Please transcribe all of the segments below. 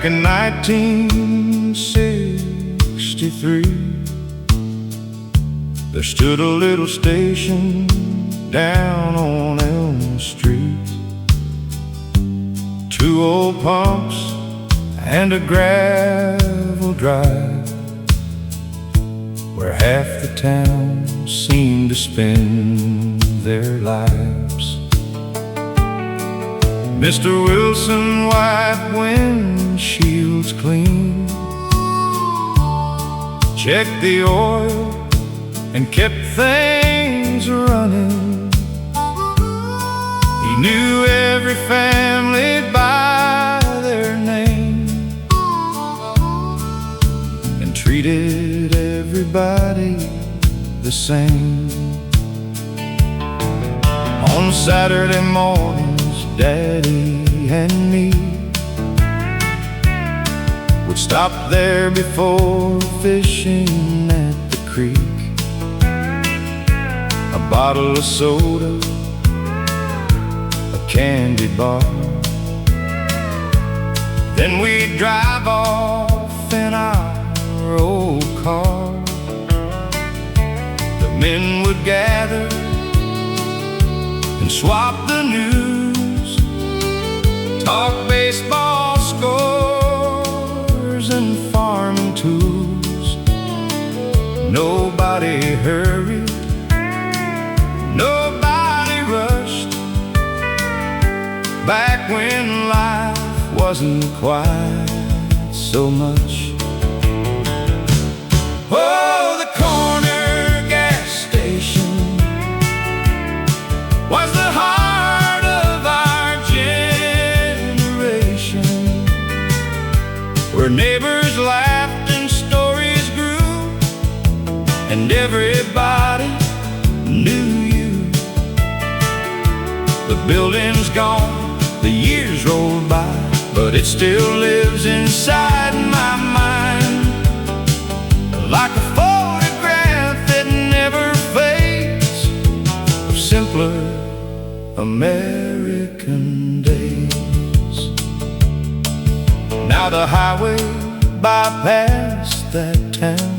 in 1963, there stood a little station down on Elm Street. 2 old pumps and a gravel drive, where half the town seemed to spend their lives. Mr. Wilson wiped windshields clean, checked the oil and kept things running. He knew every family by their name and treated everybody the same. On Saturday mornings, Daddy and me would stop there before fishing at the creek. A bottle of soda, a candy bar, then we'd drive off in our old car. The men would gather and swap the news, talk baseball scores and farming tools. Nobody hurried, nobody rushed, back when life wasn't quite so much. Oh, the corner gas station was the heart of our generation, where neighbors laughed and stories grew, and everybody knew you. The building's gone, the years rolled by, but it still lives inside my mind, like a photograph that never fades, of simpler American days. Now the highway bypassed that town,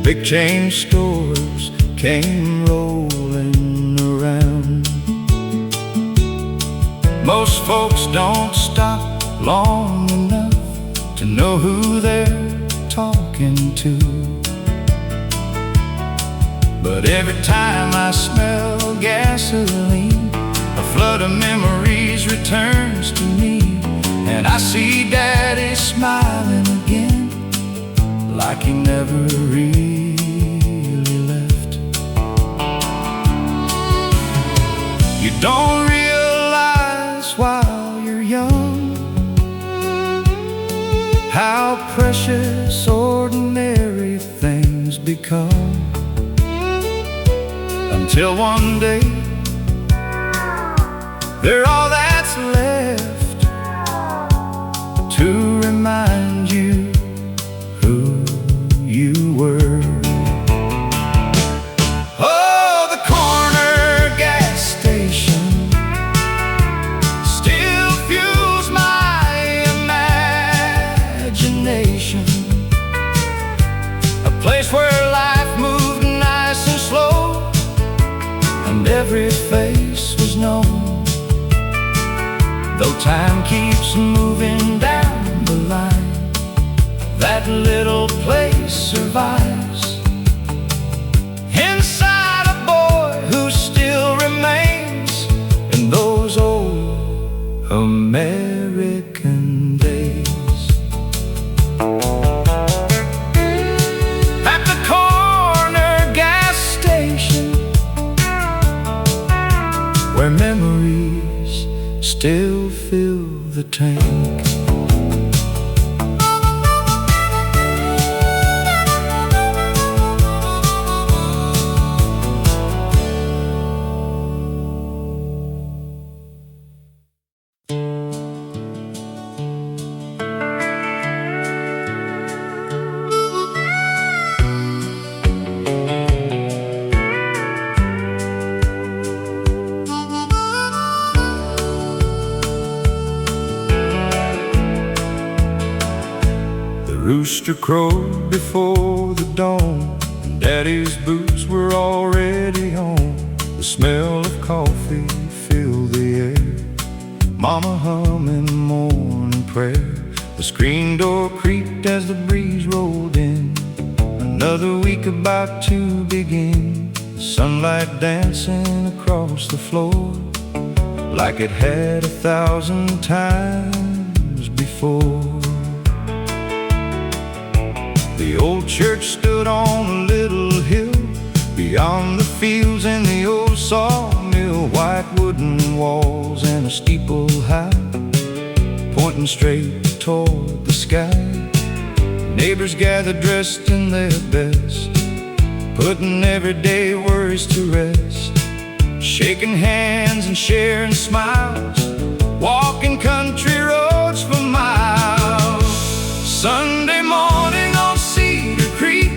big chain stores came rolling around. Most folks don't stop long enough to know who they're talking to, but every time I smell gasoline, a flood of memories returns to me, and I see Daddy smiling again, like he never really left. You don't realize while you're young how precious ordinary things become, until one day they're all that's left to remind you who you were. Oh, the corner gas station still fuels my imagination, a place where life moved nice and slow, and every face was known. Though time keeps moving down the line, that little place survives inside a boy who still remains in those old American days. At the corner gas station, where memories still fill the tank. rooster crowed before the dawn, and Daddy's boots were already on. The smell of coffee filled the air, Mama humming morning prayer. The screen door creaked as the breeze rolled in. Another week about to begin. The sunlight dancing across the floor like it had 1,000 times before. The old church stood on a little hill beyond the fields and the old sawmill. White wooden walls and a steeple high pointing straight toward the sky. Neighbors gathered dressed in their best, putting everyday worries to rest, shaking hands and sharing smiles, walking country roads for miles. Sunday morning on Cedar Creek,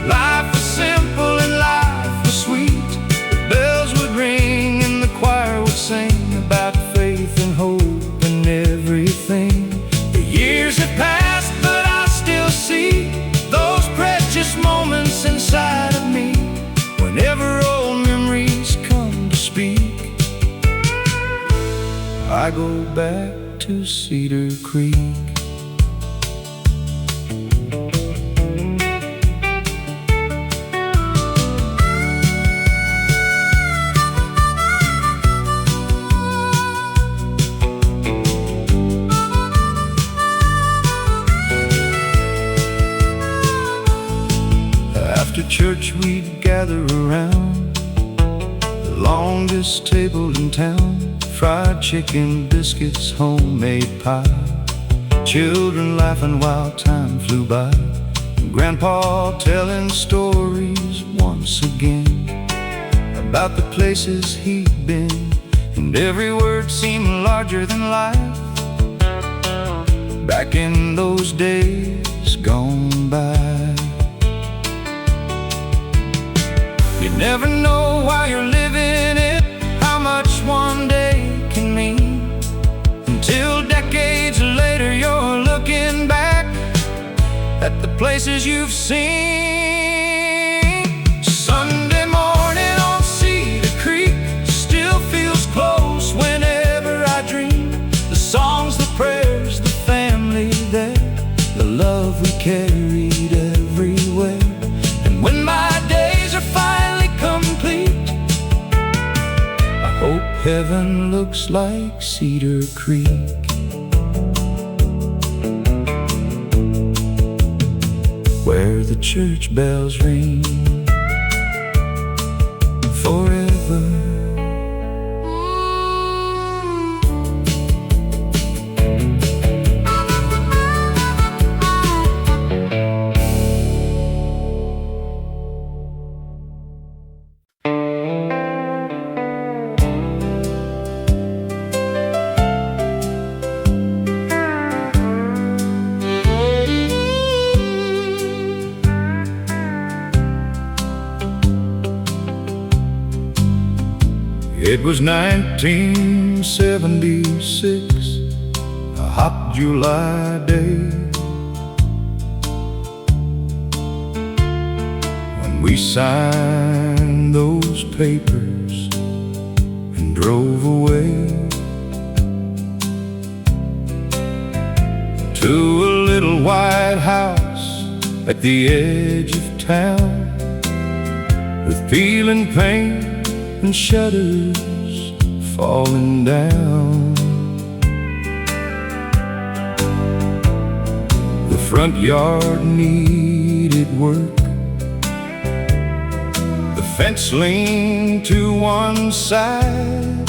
life was simple and life was sweet. The bells would ring and the choir would sing about faith and hope and everything. The years have passed, but I still see those precious moments inside of me. Whenever old memories come to speak, I go back to Cedar Creek. After church we'd gather around the longest table in town. Fried chicken, biscuits, homemade pie, children laughing while time flew by, and Grandpa telling stories once again about the places he'd been, and every word seemed larger than life back in those days gone by. You never know while you're living it how much one day can mean, until decades later you're looking back at the places you've seen. Sunday morning on Cedar Creek still feels close whenever I dream. The songs, the prayers, the family there, the love we carried everywhere. And when my days are finally complete, I hope heaven looks like Cedar Creek. Where the church bells ring forever. It was 1976, a hot July day, when we signed those papers and drove away to a little white house at the edge of town, with peeling paint and shutters falling down. The front yard needed work, the fence leaned to one side,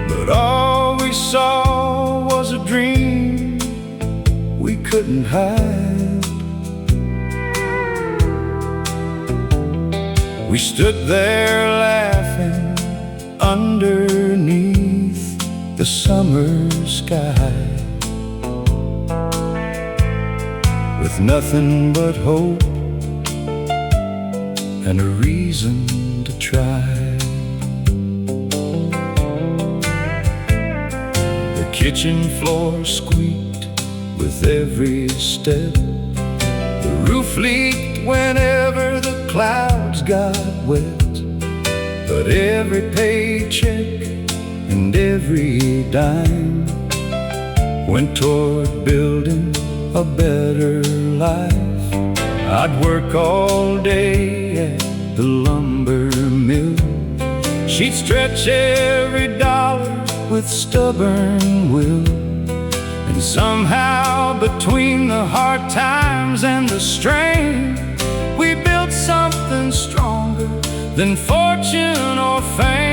but all we saw was a dream we couldn't hide. We stood there laughing underneath the summer sky, with nothing but hope and a reason to try. The kitchen floor squeaked with every step. The roof leaked whenever the clouds got wet, but every paycheck and every dime went toward building a better life. I'd work all day at the lumber mill. She'd stretch every dollar with stubborn will. And somehow between the hard times and the strain, we built something stronger than fortune or fame.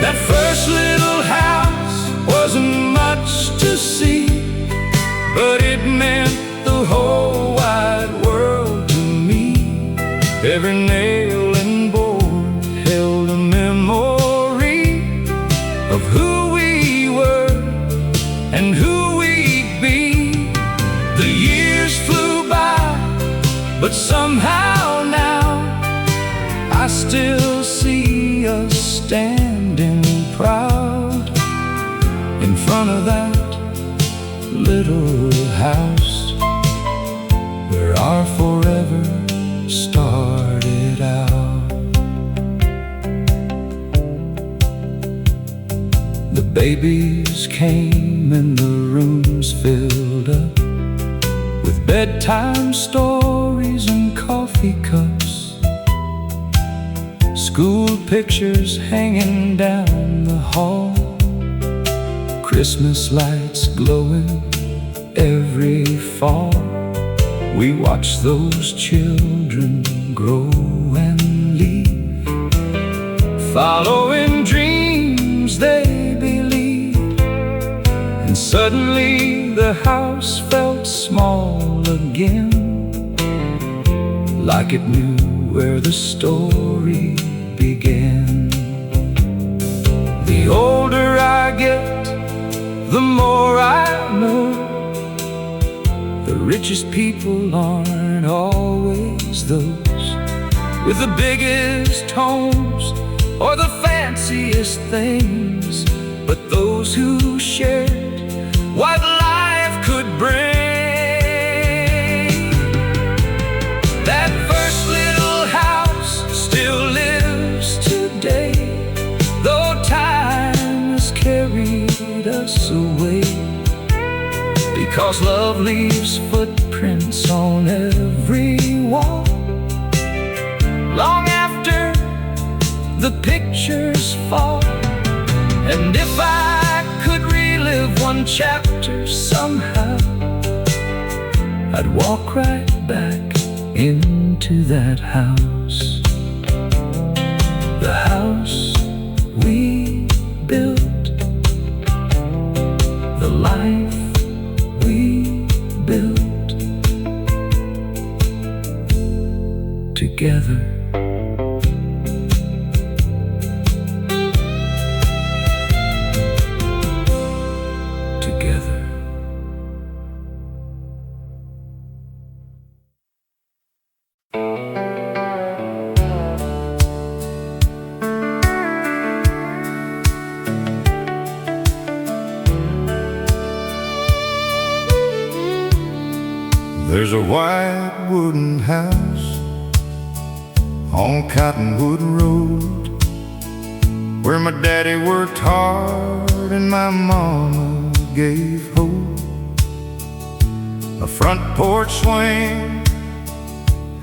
That first little house wasn't much to see, but it meant the whole wide world to me. Every nail and board held a memory of who we were and who we'd be. The years flew by, but somehow now I still see us standing proud in front of that little house where our forever started out. The babies came and the rooms filled up with bedtime stories and coffee cups, school pictures hanging down the hall, Christmas lights glowing every fall. We watch those children grow and leave, following dreams they believe. And suddenly the house felt small again, like it knew where the story began. The older I get, the more I know, the richest people aren't always those with the biggest homes or the fanciest things, but those who shared what life could bring. That first little house still lives today, though time has carried us away, because love leaves footprints on every wall, long after the pictures fall. And if I could relive one chapter somehow, I'd walk right back into that house, the house we built, the life we built together. There's a white wooden house on Cottonwood Road, where my daddy worked hard and my mama gave hope. A front porch swing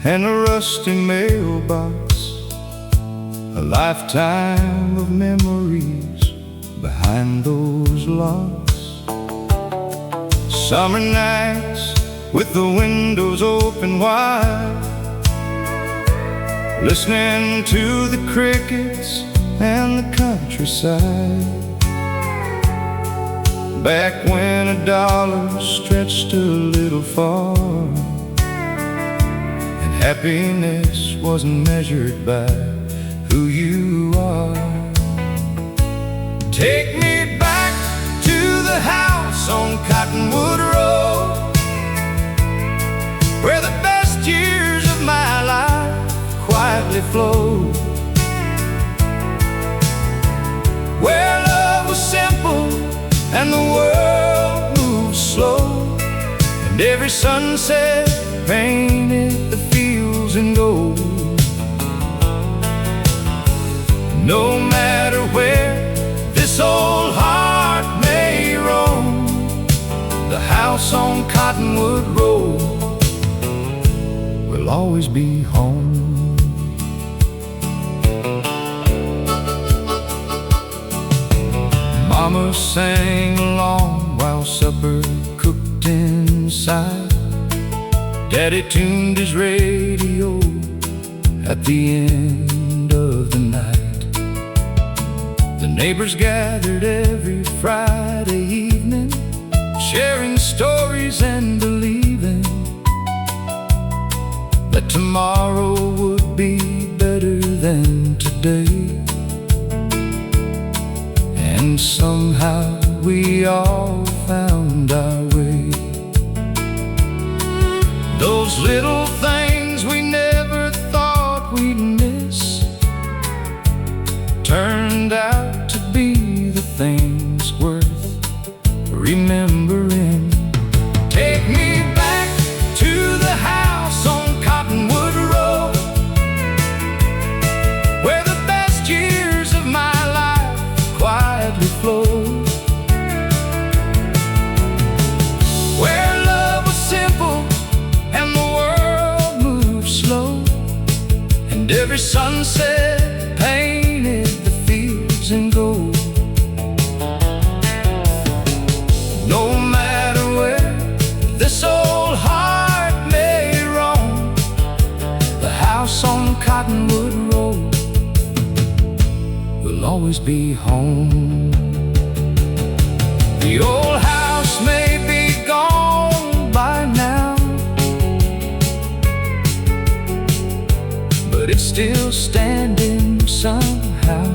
and a rusty mailbox, a lifetime of memories behind those locks. Summer nights with the windows open wide, listening to the crickets and the countryside. Back when a dollar stretched a little far, and happiness wasn't measured by who you are. Take me back to the house on Cottonwood Road, where the best years of my life quietly flowed, where love was simple every sunset painted the fields in gold. No matter where this old heart may roam, the house on Cottonwood Road will always be home. Mama sang along while supper cooked inside. Daddy tuned his radio at the end of the night. The neighbors gathered every Friday evening, sharing stories and believing that tomorrow would be better than today. And somehow we all found our way. Those little things we never thought we'd miss turned out to be the things worth remembering. Take me back to the house on Cottonwood Road, where the best years of my life quietly flowed, where love was simple and the world moved slow, and every sunset painted the fields in gold. No matter where this old heart may roam, the house on Cottonwood Road will always be home. The old house may be gone by now, but it's still standing somehow.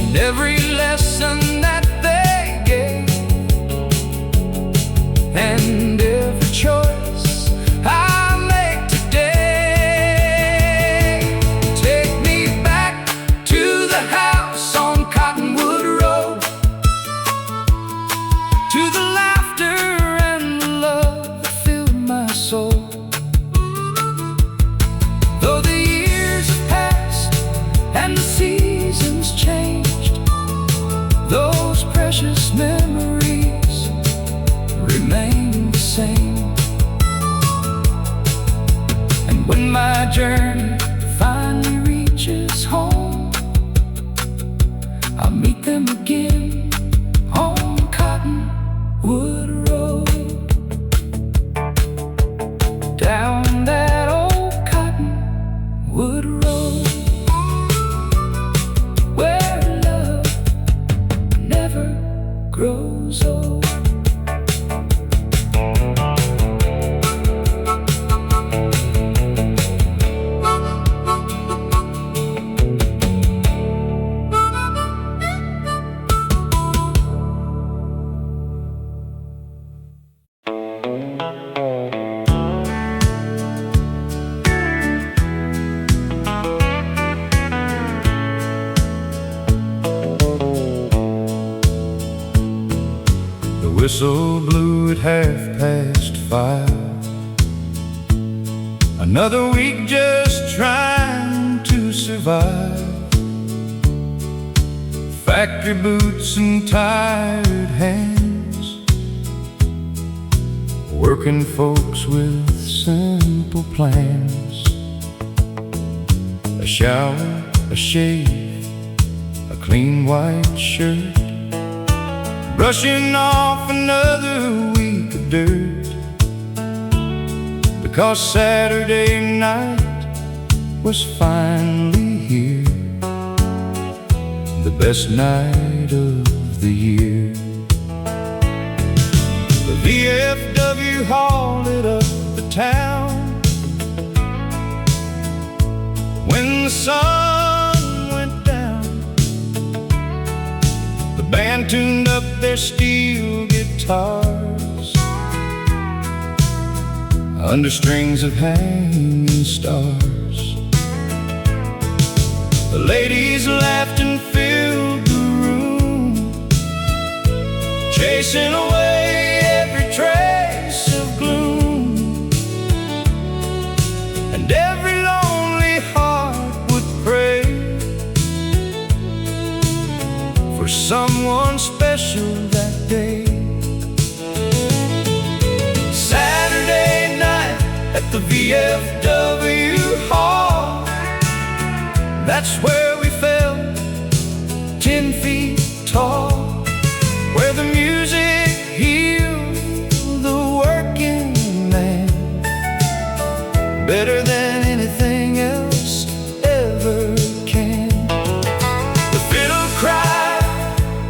And every lesson that they gave, and every choice I make today, take me back to the house on Cottonwood Road, to the laughter and the love that filled my soul. Though the years have passed and the seasons changed, those precious memories remain the same. And when my journey finally reaches home, I'll meet them again on Cottonwood Road, down that old Cottonwood Road, where love never grows old. The whistle blew at 5:30. Another week just trying to survive. Factory boots and tired hands, working folks with simple plans. A shower, a shave, a clean white shirt, brushing off another week of dirt, because Saturday night was finally here, the best night of the year. The VFW hauled it up the town when the sun went down. The band tuned up their steel guitars under strings of hanging stars. The ladies laughed and filled the room, chasing away for someone special that day. Saturday night at the VFW hall, that's where we felt 10 feet tall, where the music healed the working man better than anything else ever can. The fiddle cried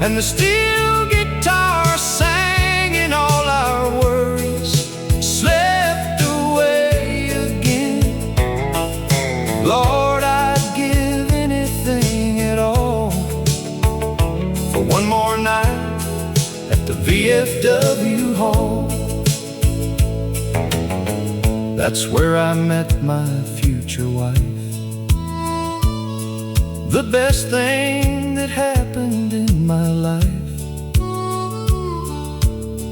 and the steel guitar sang, and all our worries slept away again. Lord, I'd give anything at all for one more night at the VFW hall. That's where I met my future wife, the best thing that happened in my life.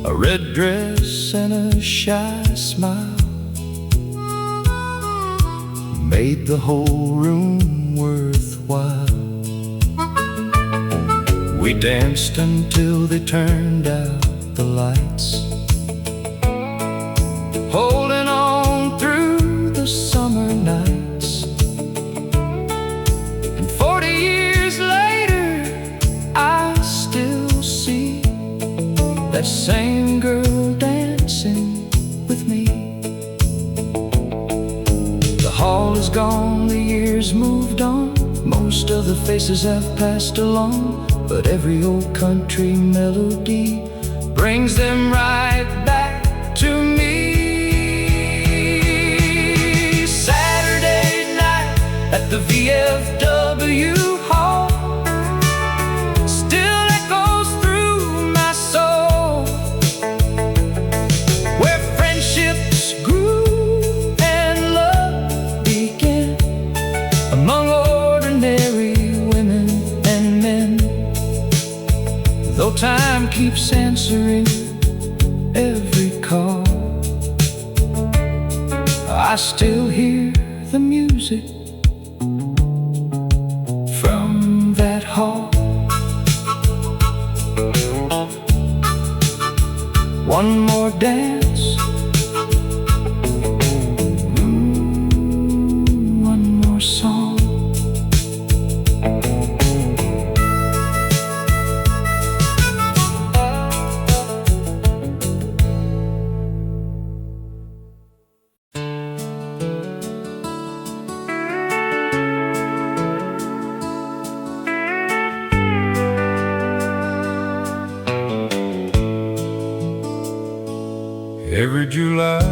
A red dress and a shy smile made the whole room worthwhile. We danced until they turned out the lights, holding on through the summer nights. And 40 years later, I still see that same girl dancing with me. The hall is gone, the years moved on, most of the faces have passed along, but every old country melody brings them right back to me. Saturday night at the VFW hall still echoes through my soul, where friendships grew and love began among ordinary women and men. Though time keeps answering every call, I still hear the music from that hall. One more dance, one more song. Every July,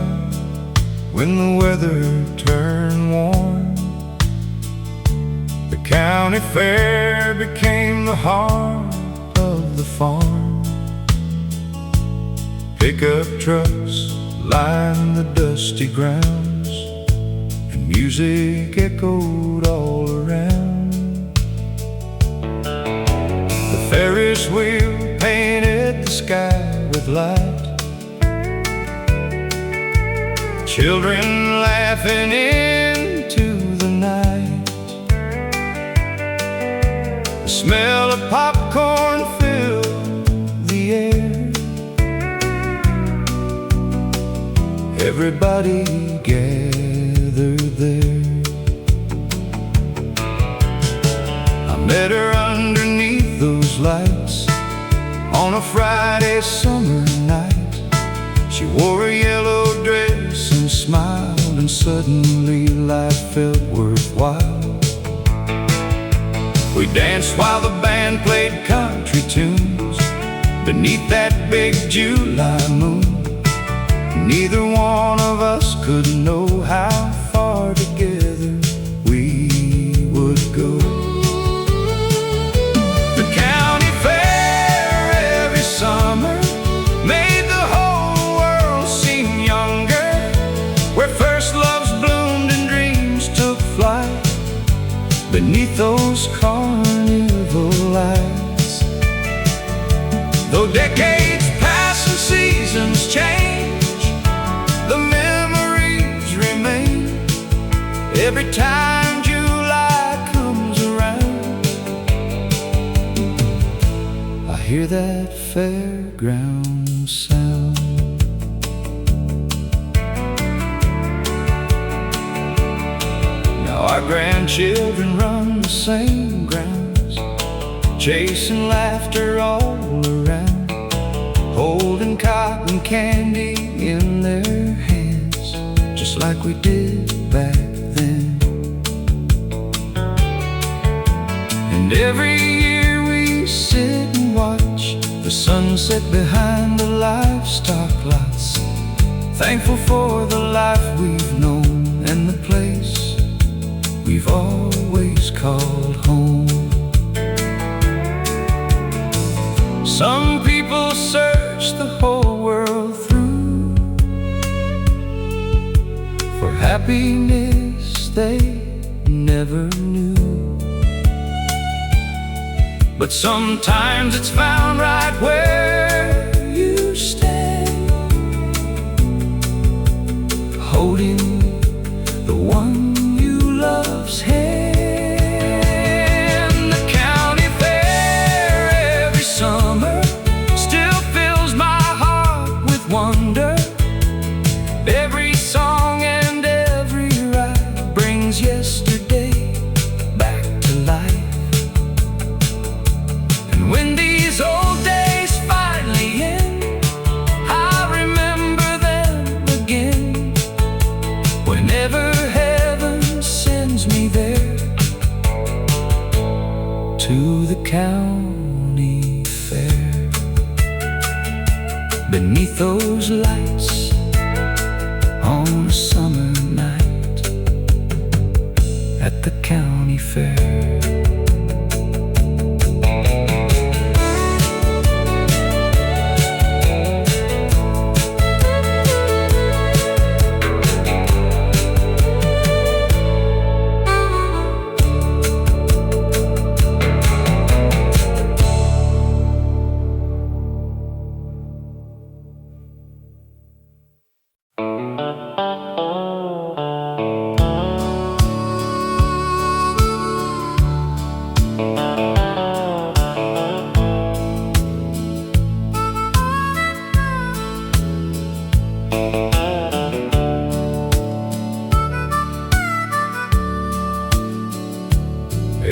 when the weather turned warm, the county fair became the heart of the farm. Pickup trucks lined the dusty grounds, and music echoed all around. The Ferris wheel painted the sky with light, children laughing into the night. The smell of popcorn filled the air. Everybody gathered there. I met her underneath those lights on a Friday summer night. She wore a yellow dress and smiled, and suddenly life felt worthwhile. We danced while the band played country tunes beneath that big July moon. Neither one of us could know how far together we would go. The county fair every summer made the whole world seem younger, where first loves bloomed and dreams took flight beneath those carnival lights. Though decades pass and seasons change, the memories remain every time July comes around. hear that fairground sound. Now our grandchildren run the same grounds, chasing laughter all around, holding cotton candy in their hands, just like we did back then. And every year we sit and watch the sunset behind the livestock lots, thankful for the life we've known and the place we've always called home. Some people search the whole world through for happiness they never knew, but sometimes it's found right where you stay, holding the one you love's hand. The county fair every summer still fills my heart with wonder. Every song and every ride brings yesterday back to life. And when these old days finally end, I remember them again. Whenever heaven sends me there, to the county fair, beneath those lights on a summer night at the county fair.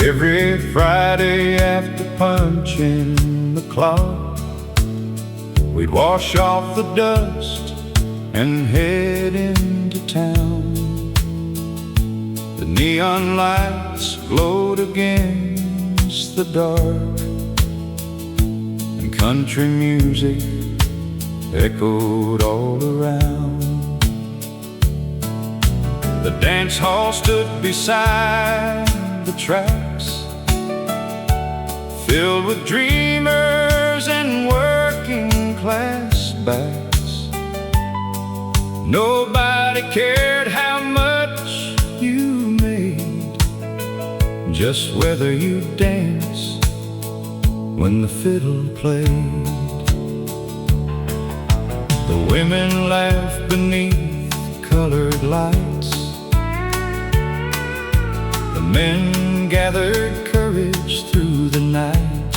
Every Friday after punching the clock, we'd wash off the dust and head into town. The neon lights glowed against the dark, and country music echoed all around. The dance hall stood beside the tracks, filled with dreamers and working class backs. Nobody cared how much you made, just whether you danced when the fiddle played. The women laughed beneath colored lights, the men gathered courage through the night.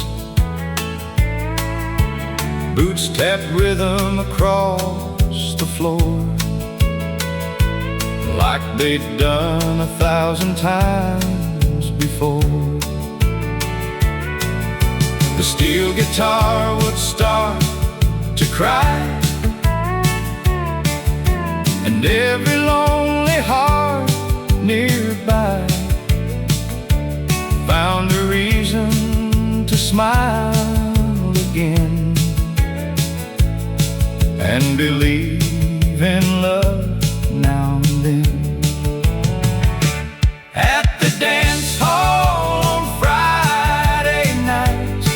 Boots tapped rhythm across the floor, like they'd done 1,000 times before. The steel guitar would start to cry, and every lonely heart nearby found a reason to smile again and believe in love now and then. At the dance hall on Friday nights,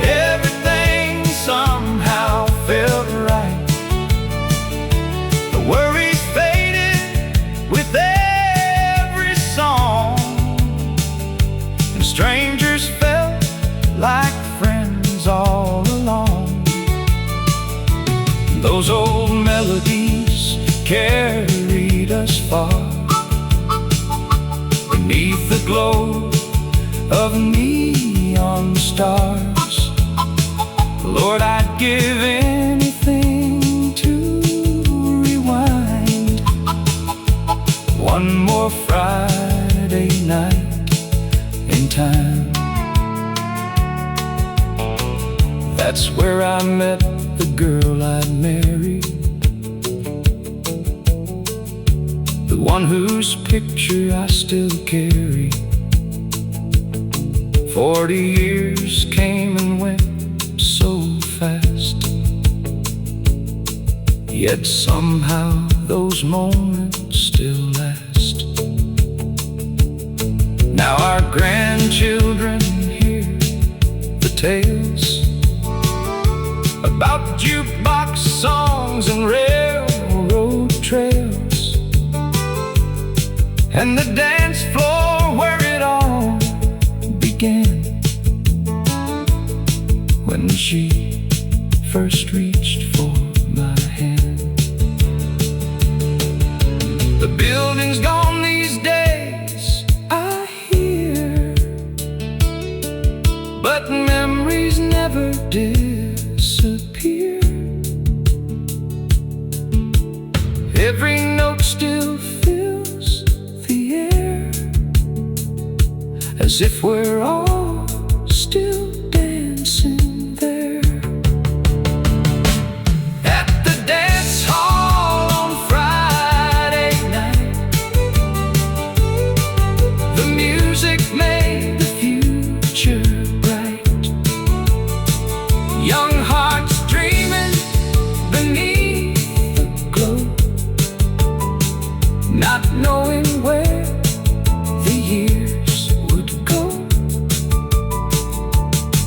everything somehow felt right. The worries faded with every song, and strangers felt like friends all along. Those old melodies carried us far, beneath the glow of neon on the stars. Lord, I'd give anything to rewind one more Friday night in time. That's where I met the girl I'd marry, the one whose picture I still carry. 40 years came and went so fast, yet somehow those moments still last. Now our grandchildren hear the tales about jukebox songs and railroad trails, and the dance floor where it all began, when she first reached for my hand. The building's gone these days, I hear, but memories never disappear. Every note still fills the air, as if we're all still dancing there. At the dance hall on Friday night, the music made the future bright. Young hearts dreaming beneath the glow, not knowing where the years would go.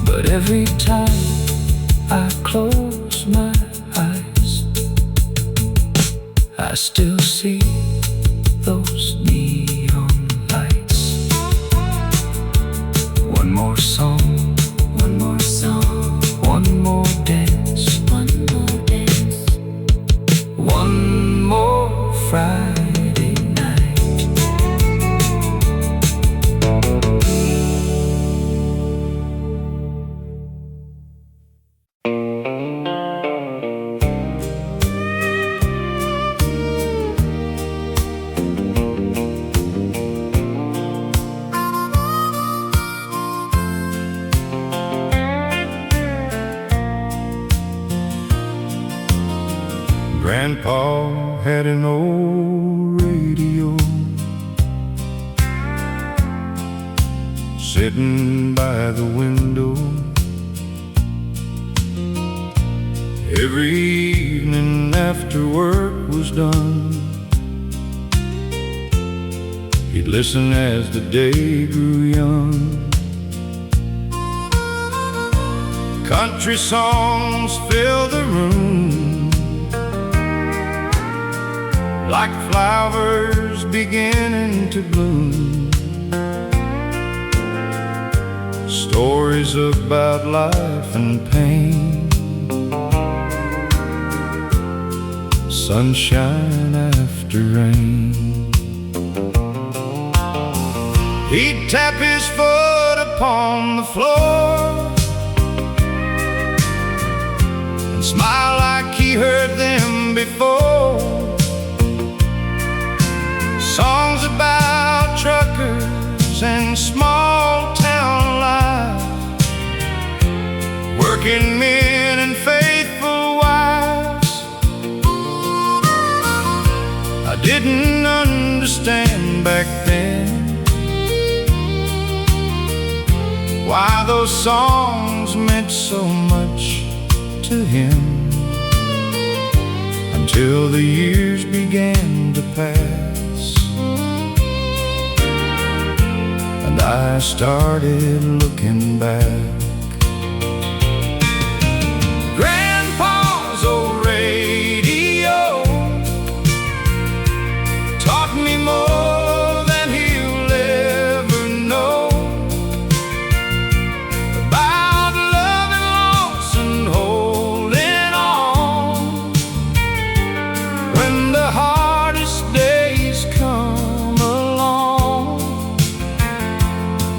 But every time I close my eyes, I still see those neon lights. One more song, one more song, one more dance, one more dance, one more Friday night. Grandpa had an old radio sitting by the window. Every evening after work was done, he'd listen as the day grew young. Country songs filled the room, like flowers beginning to bloom. Stories about life and pain, sunshine after rain. He'd tap his foot upon the floor and smile like he heard them before. Songs about truckers and small town life, working men and faithful wives. I didn't understand back then why those songs meant so much to him, until the years began to pass and I started looking back. Grandpa's old radio taught me more than he'll ever know about love and loss and holding on when the hardest days come along.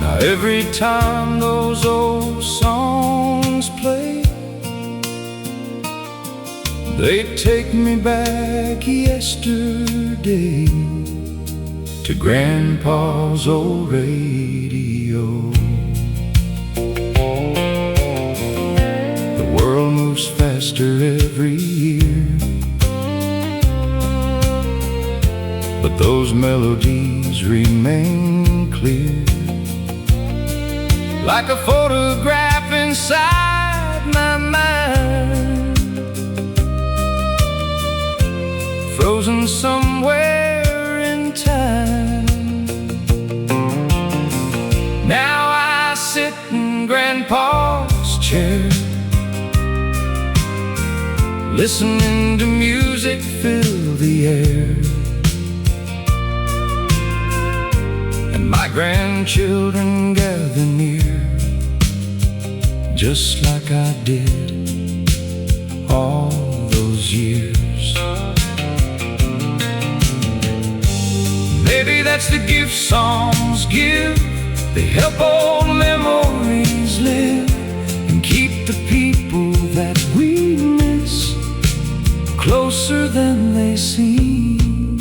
Now Every time those old songs play, they take me back yesterday to Grandpa's old radio. The world moves faster every year, but those melodies remain clear, like a photograph inside my mind, frozen somewhere in time. Now I sit in Grandpa's chair, listening to music fill the air, and my grandchildren gather near, just like I did all those years. Maybe that's the gift songs give. They help old memories live and keep the people that we miss closer than they seem.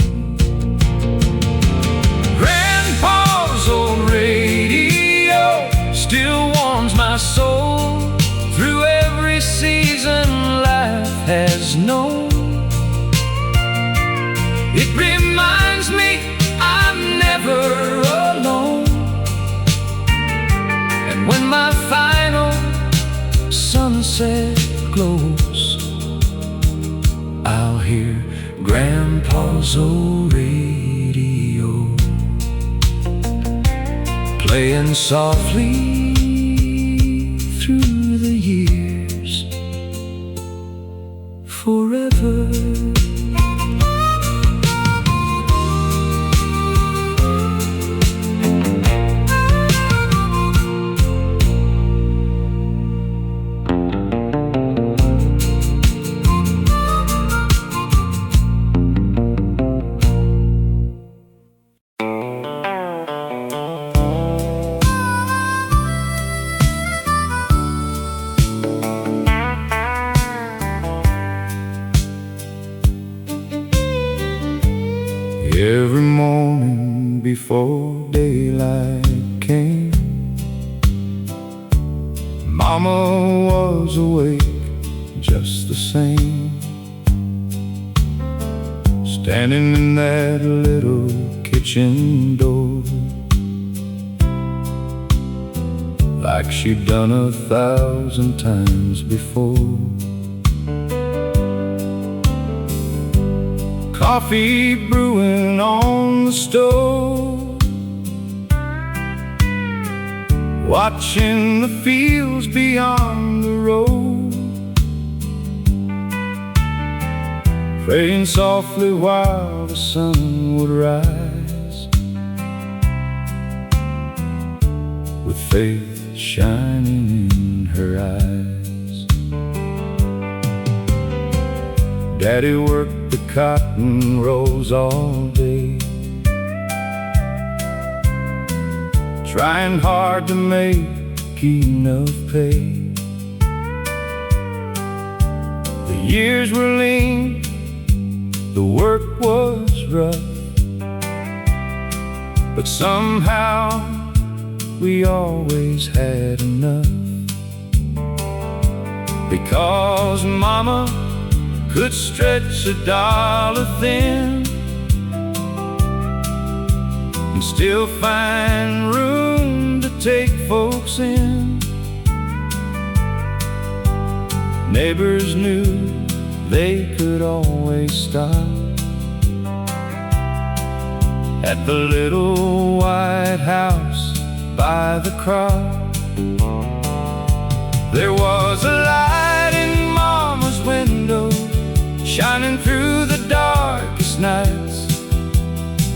Grandpa's old radio still warms my soul through every season life has known. It reminds me I'm never alone, and when my final sunset glows, I'll hear Grandpa's old radio playing softly through the years forever. Every morning before daylight came, Mama was awake just the same, standing in that little kitchen door, like she'd done 1,000 times before. Coffee brewing on the stove, watching the fields beyond the road, praying softly while the sun would rise, with faith shining in her eyes. Daddy worked the cotton rows all day, trying hard to make enough pay. The years were lean, the work was rough, but somehow we always had enough, because Mama could stretch $1 thin and still find room to take folks in. Neighbors knew they could always stop at the little white house by the crop. There was a light in Mama's window, shining through the darkest nights,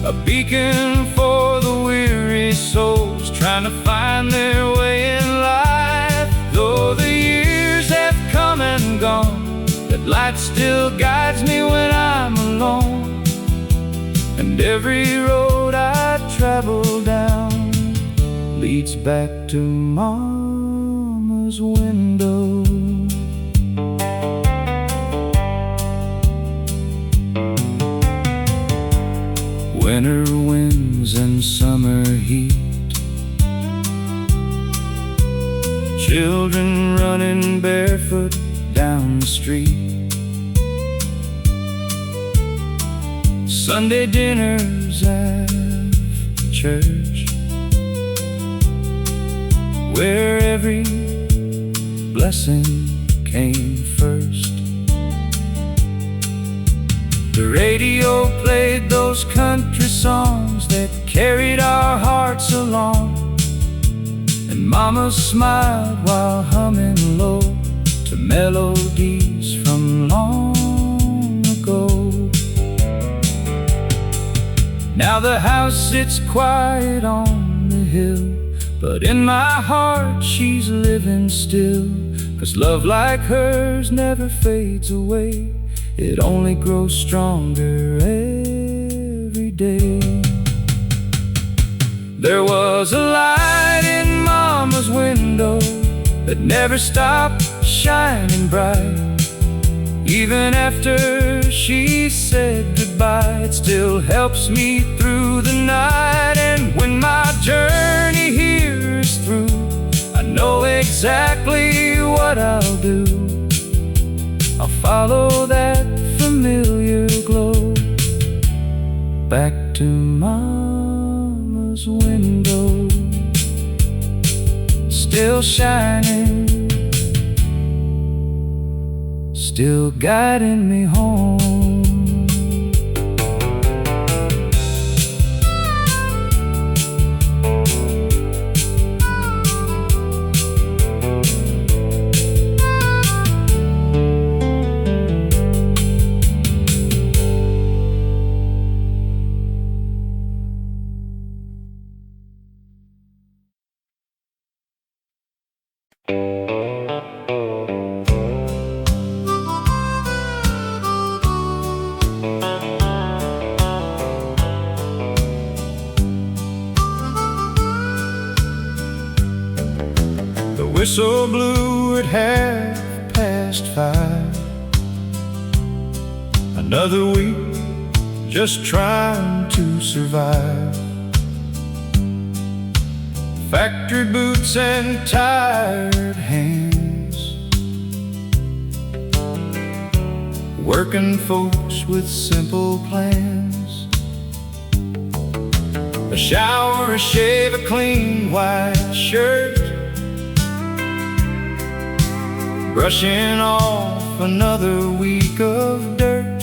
a beacon for the weary souls trying to find their way in life. Though the years have come and gone, that light still guides me when I'm alone, and every road I travel down leads back to Mama's window. Winter winds and summer heat, children running barefoot down the street, Sunday dinners after church, where every blessing came first. The radio played those country songs that carried our hearts along, and Mama smiled while humming low to melodies from long ago. Now the house sits quiet on the hill, but in my heart she's living still. 'Cause love like hers never fades away, it only grows stronger every day. There was a light in Mama's window that never stopped shining bright. Even after she said goodbye, it still helps me through the night. And when my journey here is through, I know exactly what I'll do. I'll follow that familiar glow back to Mama's window, still shining, still guiding me home. The whistle blew at 5:30. Another week just trying to survive. Factory boots and tired hands, working folks with simple plans. A shower, a shave, a clean white shirt, brushing off another week of dirt,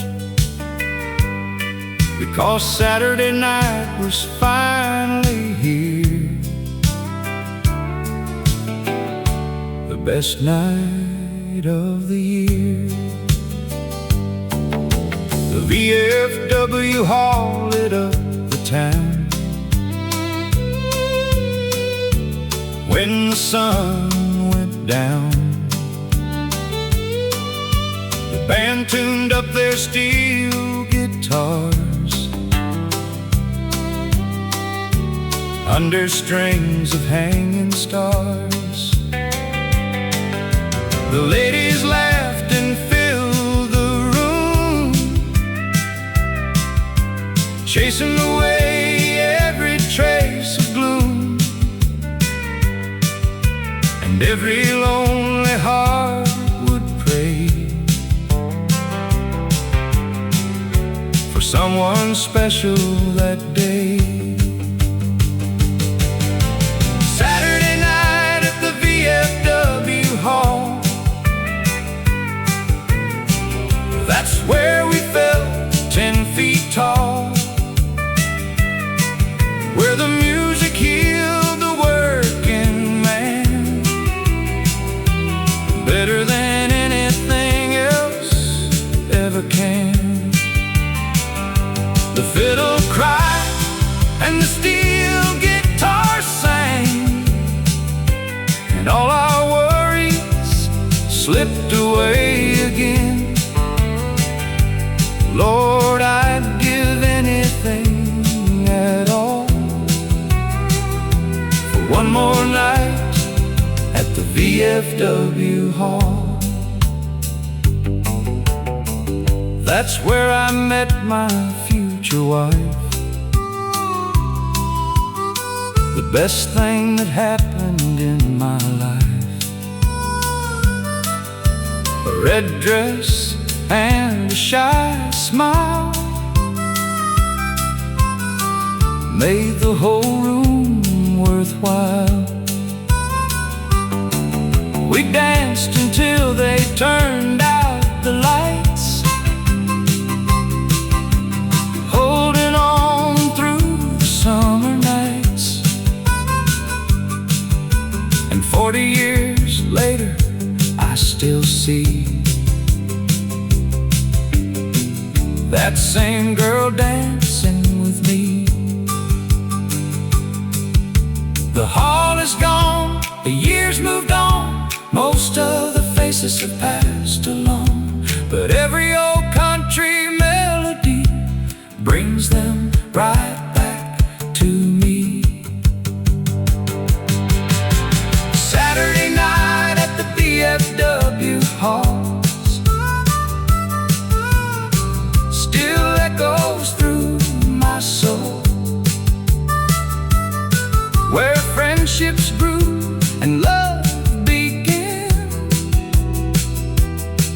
because Saturday night was finally here, the best night of the year. The VFW hall lit up the town when the sun went down. The band tuned up their steel guitars under strings of hanging stars. The ladies laughed and filled the room, chasing away every trace of gloom, and every lonely heart would pray for someone special that day. Saturday night at the VFW hall, that's where we felt 10 feet tall, where the music healed the working man better than anything else ever can. The fiddle cried and the steel guitar sang, and all our worries slipped away again. Lord, I'd give anything at all for one more night at the VFW hall. That's where I met my future wife. The best thing that happened in my life. A red dress and a shy smile made the whole room worthwhile. We danced until they turned out the lights, holding on through the summer nights. And 40 years later, I still see that same girl dancing with me. The hall is gone, the years moved on, most of the faces have passed along, but every old country melody brings them right back to me. Saturday night at the VFW halls still echoes through my soul, where friendships grew and love began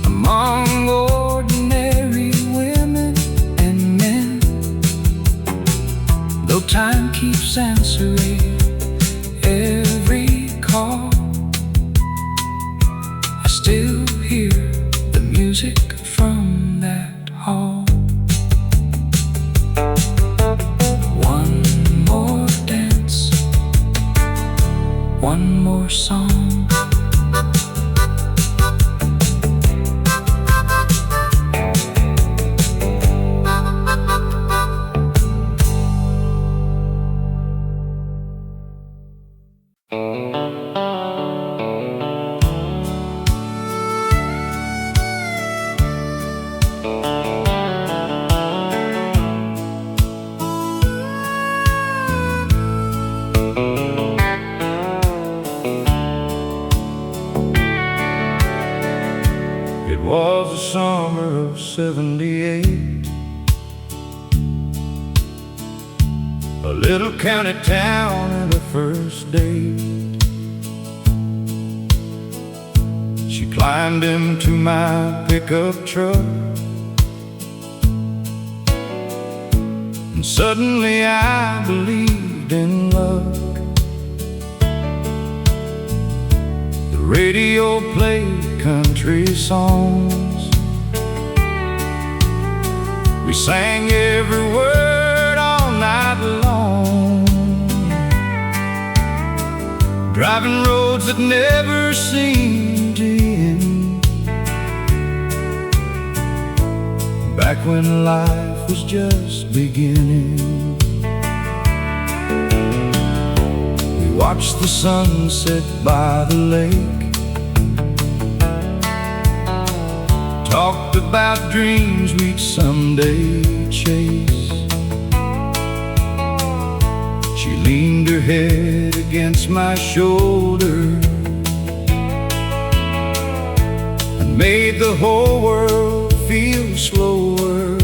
among ordinary women and men. Though time keeps answering every call, I still hear the music from that hall. One more dance, one more song. It was the summer of '78, a little county town and a first date. She climbed into my pickup truck, and suddenly I believed in luck. The radio played country songs, we sang every word all night long, driving roads that never seemed to end, back when life was just beginning. We watched the sunset by the lake, talked about dreams we'd someday chase. She leaned her head against my shoulder and made the whole world feel slower.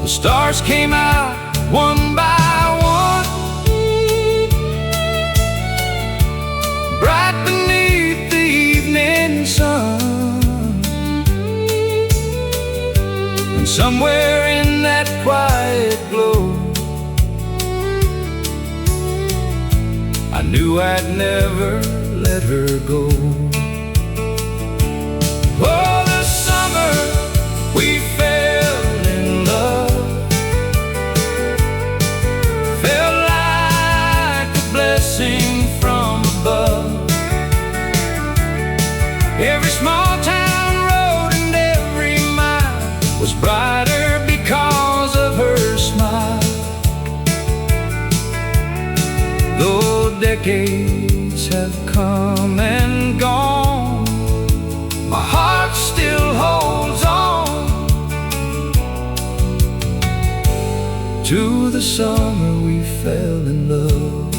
The stars came out one by one, bright beneath the evening sun. And somewhere in that quiet glow, I knew I'd never let her go. Oh, the summer we fell in love felt like a blessing from above. Every small town road and every mile was brighter because of her smile. Though decades have come and gone, my heart still holds on to the summer we fell fell in love.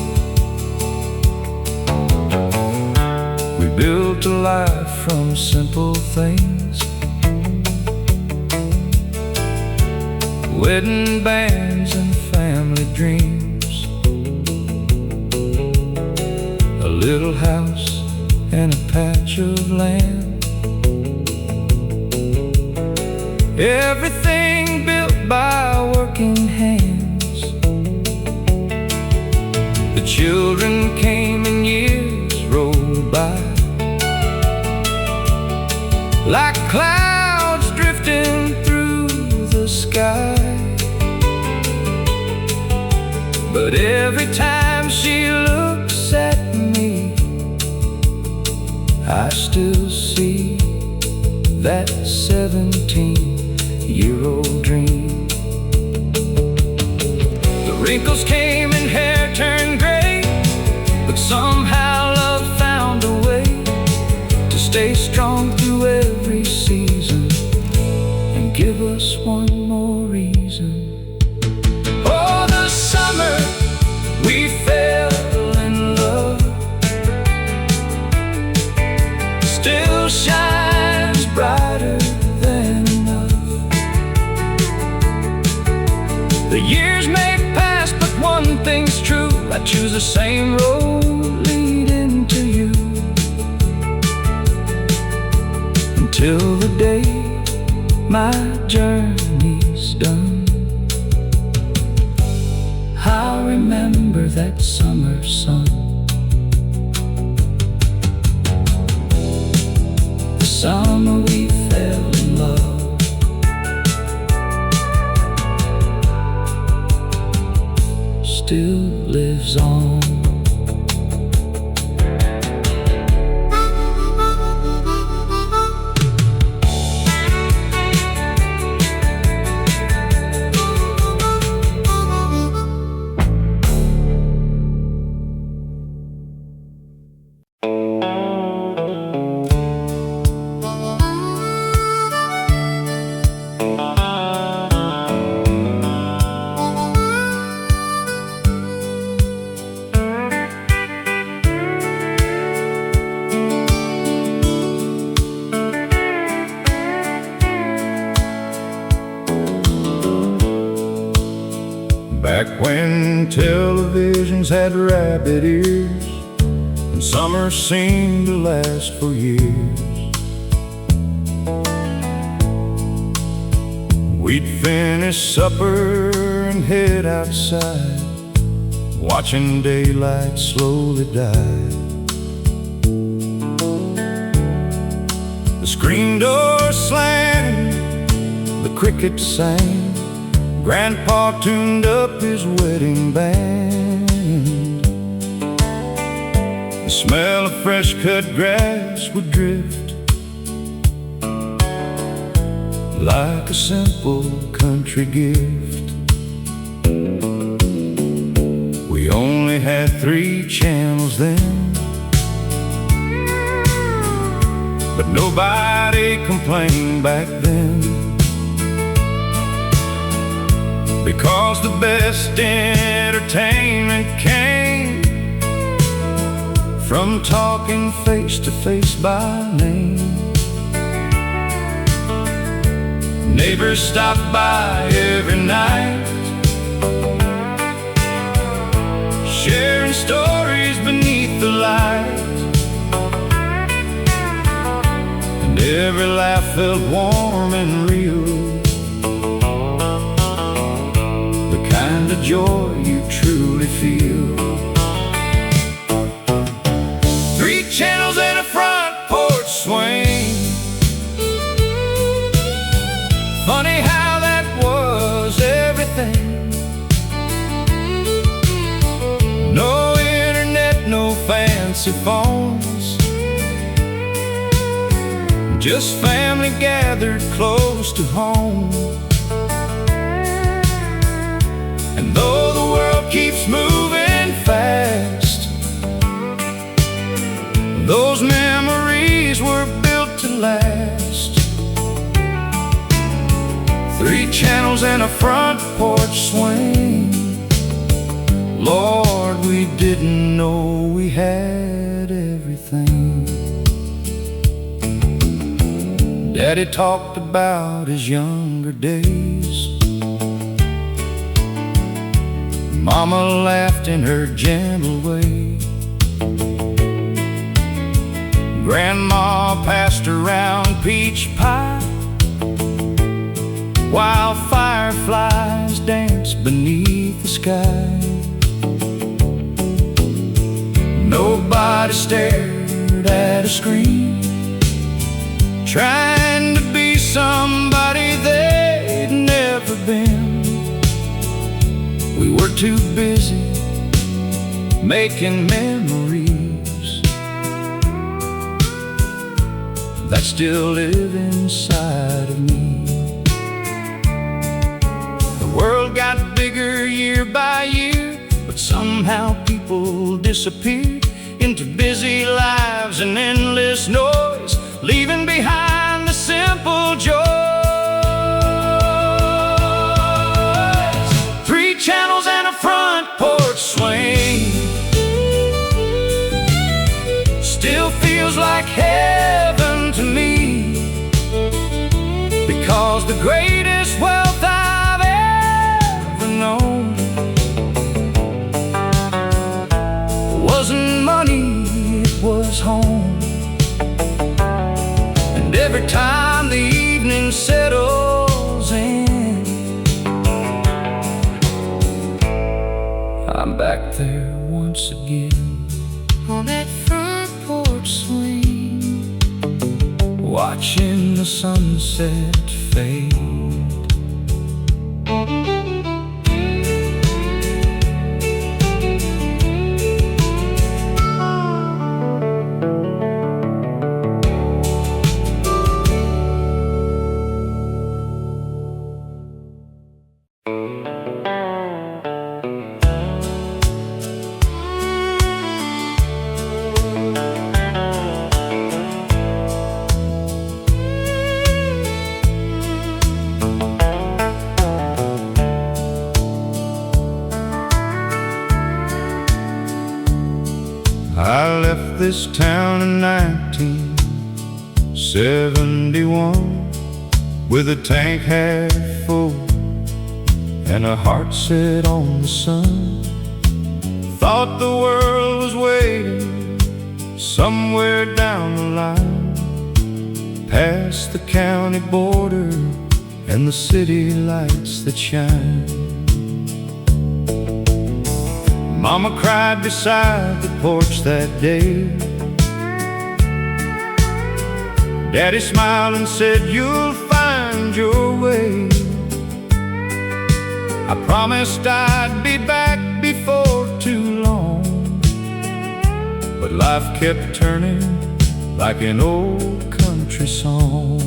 We built a life from simple things, wedding bands and family dreams, a little house and a patch of land, everything built by working hands. The children came and years rolled by, like clouds drifting through the sky. But every time she looks at me, I still see that 17-year-old dream. The wrinkles came and hair turned gray, but somehow love found a way to stay strong through every season and give us one more reason. Oh, the summer we fell in love still shines brighter than enough. The years may pass, but one thing's true: I choose the same road leading to you, until the day my journey's done. I'll remember that summer sun, the summer we fell in love. Still lives on. Back when televisions had rabbit ears and summer seemed to last for years, we'd finish supper and head outside, watching daylight slowly die. The screen door slammed, the crickets sang, Grandpa tuned up his wedding band. The smell of fresh cut grass would drift like a simple country gift. We only had 3 channels then, but nobody complained back then, because the best entertainment came from talking face to face by name. Neighbors stopped by every night, sharing stories beneath the light, and every laugh felt warm and real, the kind of joy you truly feel. 3 channels and a front porch swing. Funny how that was everything. No internet, no fancy phones, just family gathered close to home. And though the world keeps moving fast, those memories were built to last. 3 channels and a front porch swing, Lord, we didn't know we had everything. Daddy talked about his younger days. Mama laughed in her gentle way. Grandma passed around peach pie, while fireflies danced beneath the sky. Nobody stared at a screen, trying to be somebody they'd never been. We were too busy making memories that still live inside of me. The world got bigger year by year, but somehow people disappeared into busy lives and endless noise, leaving behind the simple joys. 3 channels and a front porch swing still feels like heaven to me, because the greatest wealth I've ever known wasn't money, it was home. And every time the evening settles in, I'm back there once again on that front porch swing, watching the sunset fade. I left this town in 1971 with a tank half full and a heart set on the sun. Thought the world was waiting somewhere down the line, past the county border and the city lights that shine. Mama cried beside the porch that day. Daddy smiled and said, "You'll find your way." I promised I'd be back before too long, but life kept turning like an old country song.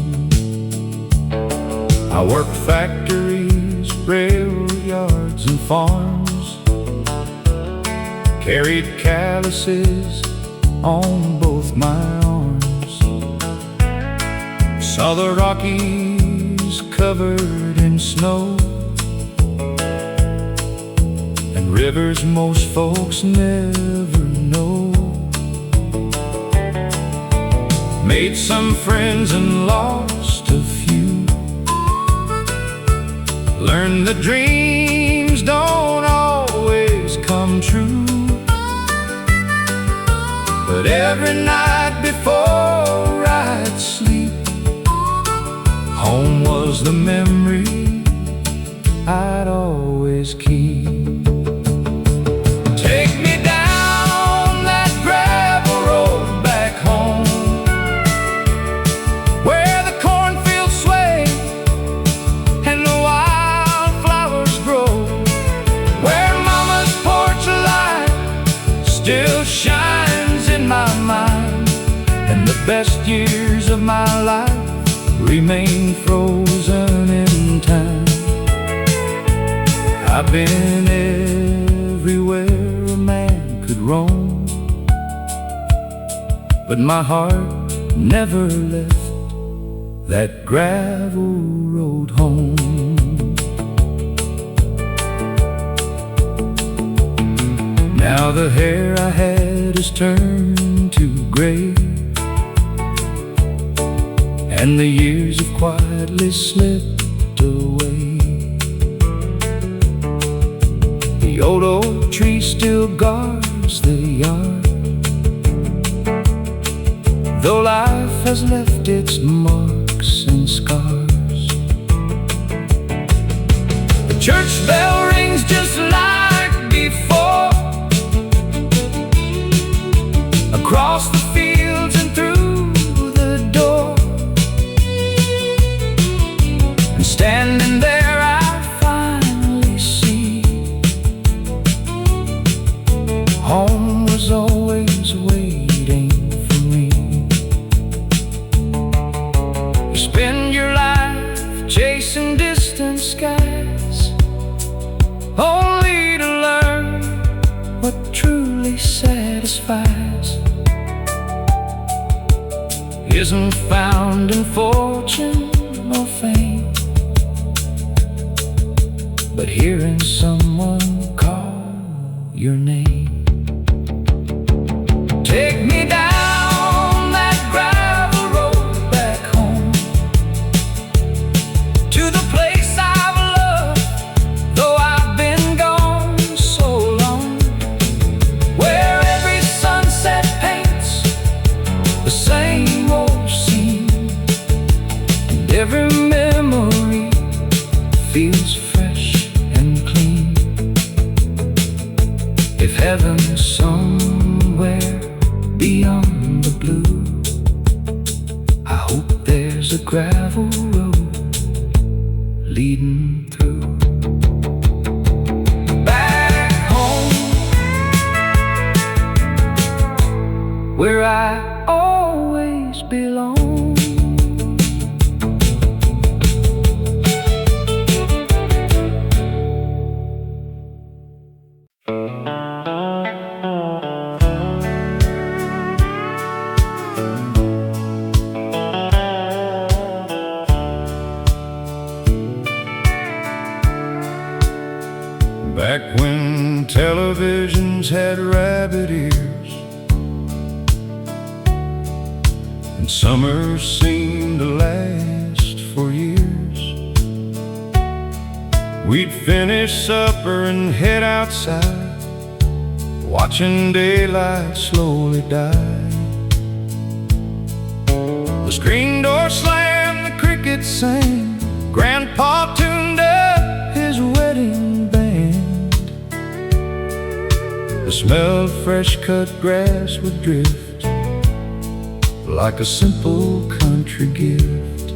I worked factories, rail yards and farms, carried calluses on both my arms, saw the Rockies covered in snow, and rivers most folks never know. Made some friends and lost a few, learned that dreams don't always come true. But every night before I'd sleep, home was the memory I'd always keep. Take me down that gravel road back home, where the cornfields sway and the wildflowers grow, where Mama's porch light still shines in my mind, and the best years of my life remain frozen in time. I've been everywhere a man could roam, but my heart never left that gravel road home. Now the hair I had is turned to gray, and the years have quietly slipped away. The old oak tree still guards the yard, though life has left its marks and scars. The church bell rings just like before, across the fields and through the door. And standing there I finally see home was always waiting for me. You spend your life chasing distant skies, only to learn what truly satisfies isn't found in fortune or fame, but hearing someone call your name. Take me down that gravel road back home, to the place I've loved, though I've been gone so long, where every sunset paints the same old scene, and every memory feels fresh and clean. If heaven's somewhere beyond the blue, I hope there's a gravel road leading through. Back home, where I always belong. Back when televisions had rabbit ears and summers seemed to last for years, we'd finish supper and head outside, watching daylight slowly die. The screen door slammed, the crickets sang, Grandpa tuned up his wedding band. The smell of fresh-cut grass would drift like a simple country gift.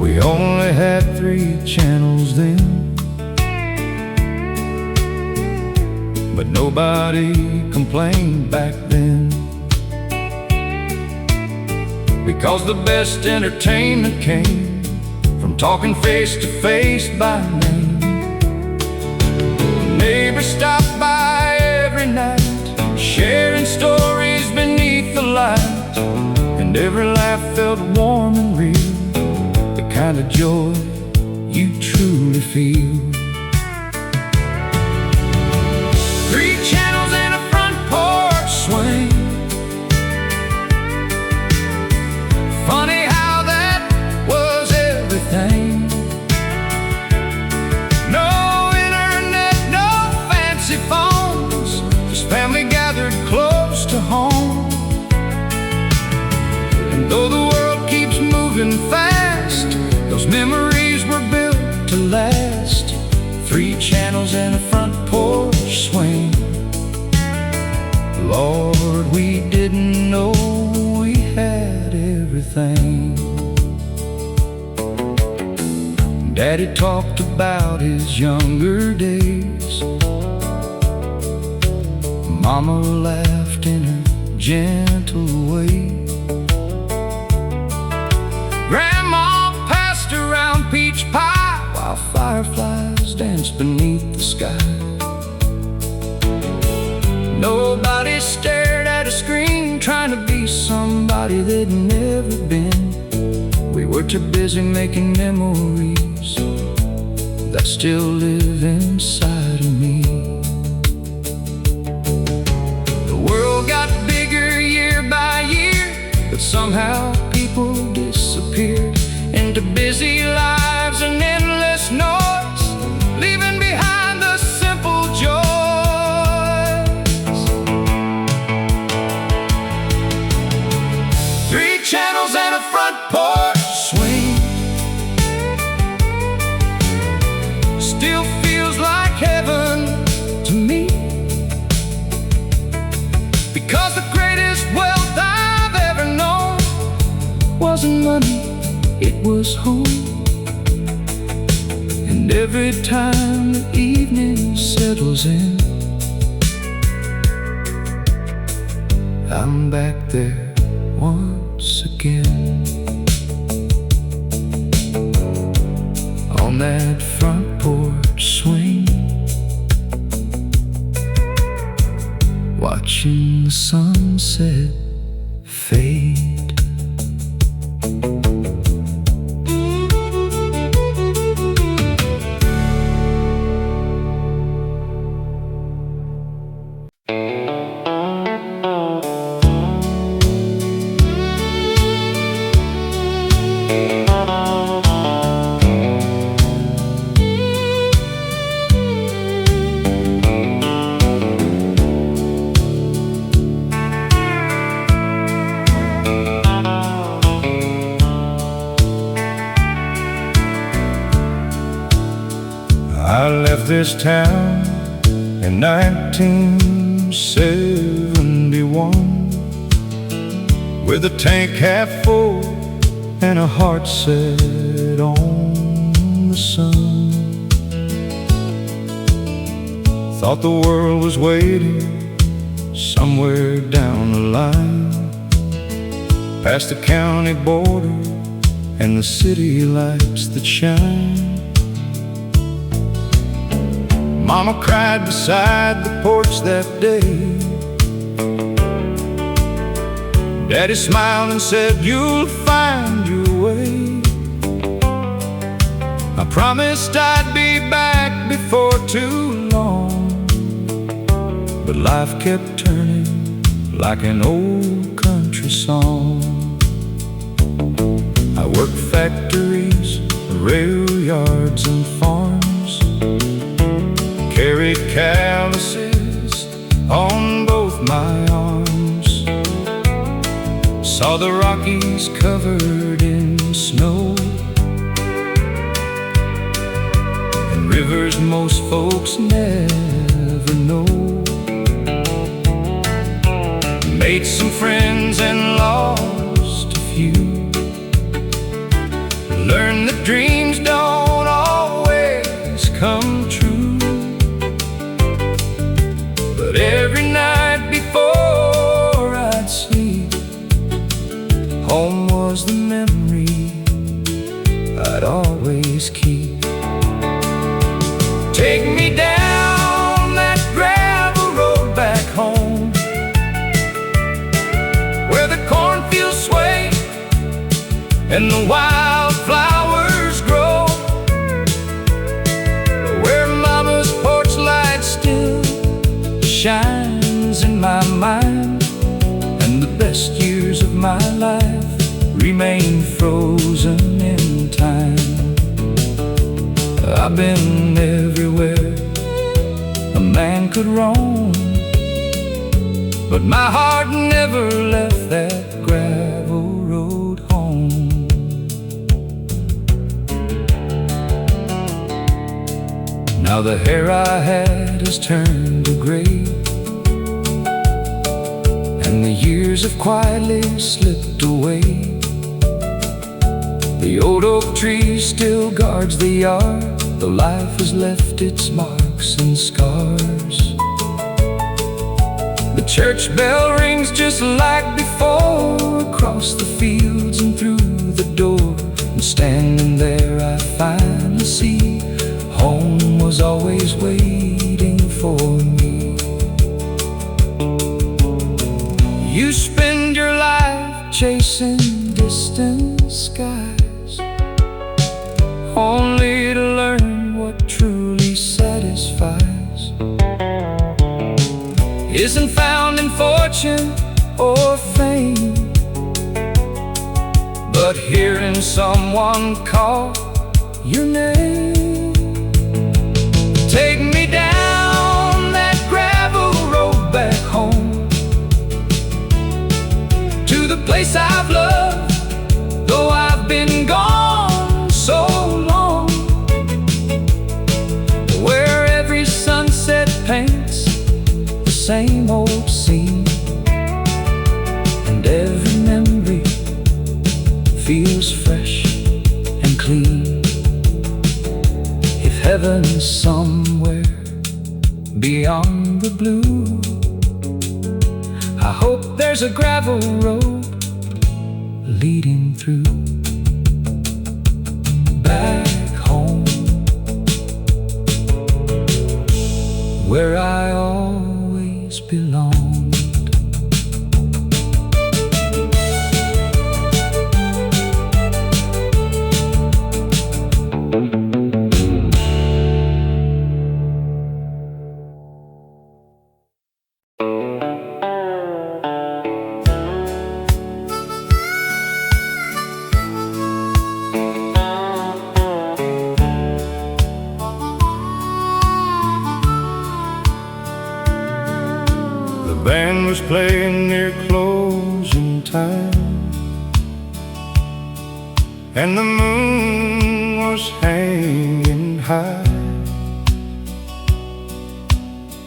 We only had 3 channels then, but nobody complained back then, because the best entertainment came from talking face to face by name. Neighbors stopped by every night, sharing stories beneath the light, and every laugh felt warm and real, the kind of joy you truly feel. 3 channels and a front porch swing. Funny how that was everything. No internet, no fancy phones, just family gathered close to home. And though the world keeps moving fast, those memories were built to last. 3 channels and a front porch swing. Lord, we didn't know we had everything. Daddy talked about his younger days. Mama laughed in her gentle way. Grandma passed around peach pie while fireflies danced beneath the sky. Nobody stared at a screen trying to be somebody they'd never been. We were too busy making memories that still live inside of me. and money, it was home. And every time the evening settles in, I'm back there once again. On that front porch swing, watching the sunset fade. I left this town in 1971 with a tank half full and a heart set on the sun. Thought the world was waiting somewhere down the line, past the county border and the city lights that shine. Mama cried beside the porch that day. Daddy smiled and said, "You'll find your way." I promised I'd be back before too long, but life kept turning like an old country song. I worked factories, rail yards and farms, carried calluses on both my arms, saw the Rockies covered in snow, and rivers most folks never know. Made some friends and lost a few, learned that dreams don't always come true. But every night before I'd sleep, home was the memory I'd always keep. Take me down that gravel road back home, where the cornfields sway and the wildflowers grow, where Mama's porch light still shines in my mind, and the best years of my life remain frozen in time. I've been everywhere a man could roam, but my heart never left that gravel road home. Now the hair I had has turned to gray, and the years have quietly slipped away. The old oak tree still guards the yard, though life has left its marks and scars. The church bell rings just like before, across the fields and through the door, and standing there I finally see home was always waiting for me. You spend your life chasing distant skies, only to learn what truly satisfies isn't found in fortune or fame, but hearing someone call your name. Take me down that gravel road back home, to the place I've loved, though I've been gone so long, where every sunset paints the same old scene, and every memory feels beyond the blue. I hope there's a gravel road leading through back home, where I always belonged. The band was playing near closing time, and the moon was hanging high.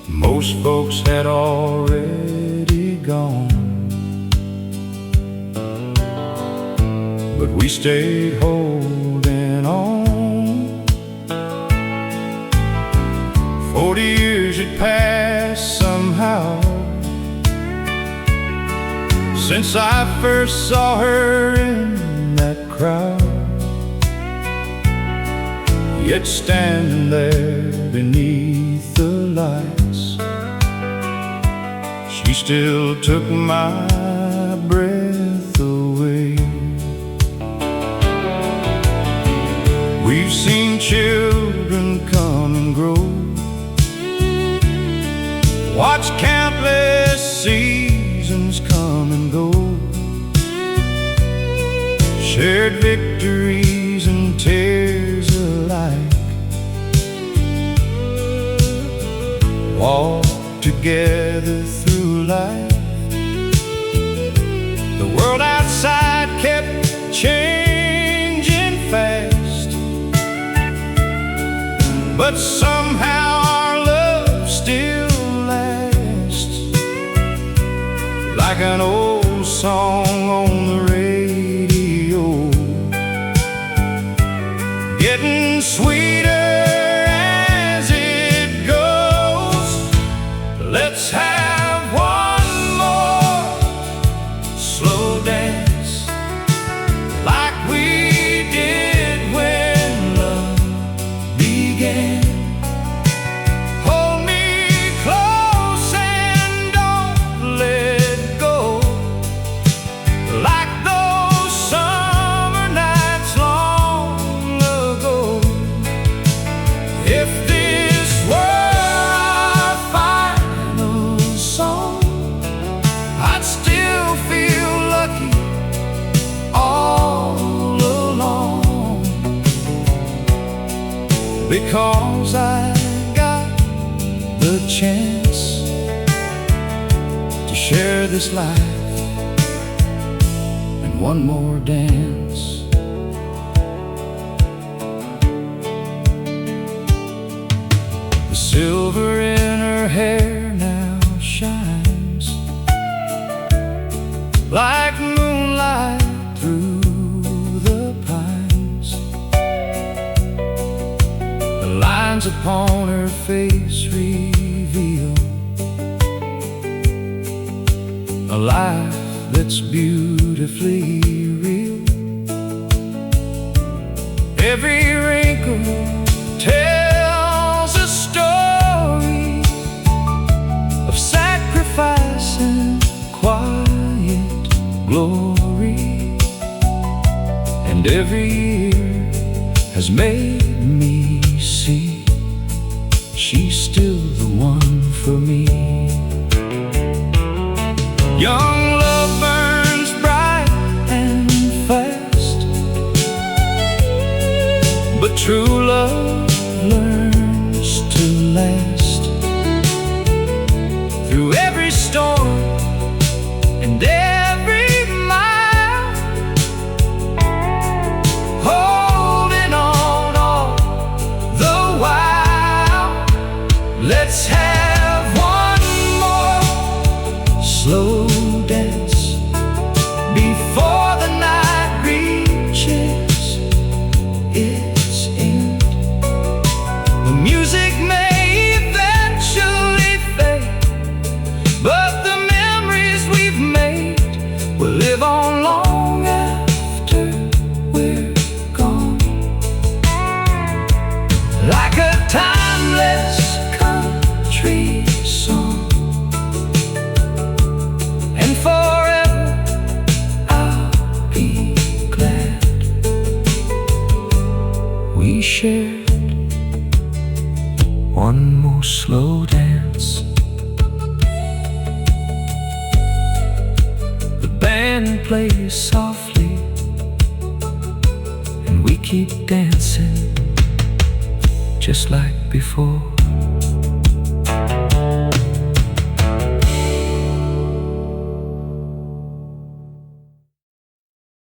Most folks had already gone, but we stayed holding on. 40 years had passed somehow since I first saw her in that crowd. Yet standing there beneath the lights, she still took my breath away. We've seen children come and grow, watched countless seasons come and go, shared victories and tears alike, walked together through life. The world outside kept changing fast, but somehow our love still lasts, like an old song on the radio, getting sweeter as it goes. Let's have one more slow dance, like we did when love began. Hold me close and don't let go, like those summer nights long ago. If this were our final song, I'd still feel lucky all along, because I got the chance to share this life and one more dance. The silver in her hair now shines like moonlight through the pines. The lines upon her face reveal a life that's beautifully real. Every wrinkle tells a story of sacrifice and quiet glory, and every year has made me see she's still the one for me. Young love burns bright and fast, but true love learns to last through every storm and every mile, holding on all the while. Let's have one more slow dance before the night reaches its end. The music may eventually plays softly, and we keep dancing just like before.